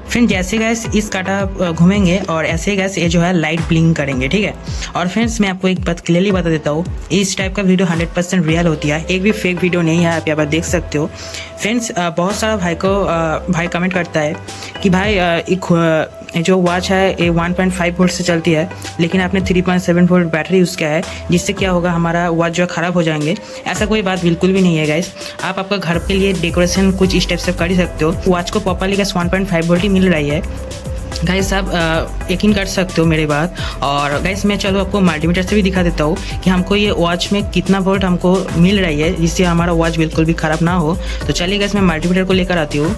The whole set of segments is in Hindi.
फ्रेंड्स जैसे गैस इस काटा घूमेंगे और ऐसे गैस ये जो है लाइट ब्लिंक करेंगे, ठीक है। और फ्रेंड्स मैं आपको एक बात क्लियरली बता देता हूँ, इस टाइप का वीडियो 100% रियल होती है, एक भी फेक वीडियो नहीं है। आप यहाँ पर देख सकते हो फ्रेंड्स। बहुत सारा भाई कमेंट करता है कि भाई एक जो वॉच है ये 1.5 वोल्ट से चलती है, लेकिन आपने 3.7 वोल्ट बैटरी यूज़ किया है, जिससे क्या होगा हमारा वॉच जो है ख़राब हो जाएंगे। ऐसा कोई बात बिल्कुल भी नहीं है गाइस। आप आपका घर के लिए डेकोरेशन कुछ इस टाइप से कर ही सकते हो। वॉच को प्रॉपरली गैस 1.5 वोल्ट ही मिल रही है गाइस, आप यकीन कर सकते हो मेरी बात। और गाइस मैं चलो आपको मल्टीमीटर से भी दिखा देता हूँ कि हमको ये वॉच में कितना वोल्ट हमको मिल रही है, जिससे हमारा वॉच बिल्कुल भी ख़राब ना हो। तो चलिए गाइस मैं मल्टीमीटर को लेकर आती हूँ।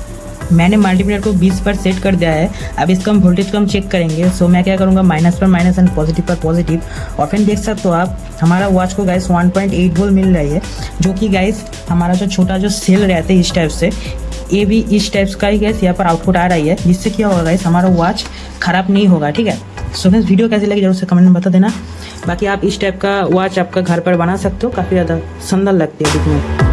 मैंने मल्टीमीटर को 20 पर सेट कर दिया है। अब इसका हम वोल्टेज को हम चेक करेंगे। सो मैं क्या करूँगा, माइनस पर माइनस एंड पॉजिटिव पर पॉजिटिव। और फिर देख सकते हो आप हमारा वॉच को गाइस 1.8 वोल्ट मिल रही है, जो कि गाइस हमारा जो छोटा जो सेल रहता है इस टाइप से, ये भी इस टाइप्स का ही गैस यहाँ पर आउटपुट आ रही है, जिससे क्या होगा गाइस हमारा वॉच ख़राब नहीं होगा, ठीक है। सो फ्रेंड्स वीडियो कैसी लगी जरूर से कमेंट में बता देना। बाकी आप इस टाइप का वॉच आपका घर पर बना सकते हो, काफ़ी ज़्यादा सुंदर लगती है दिखने में।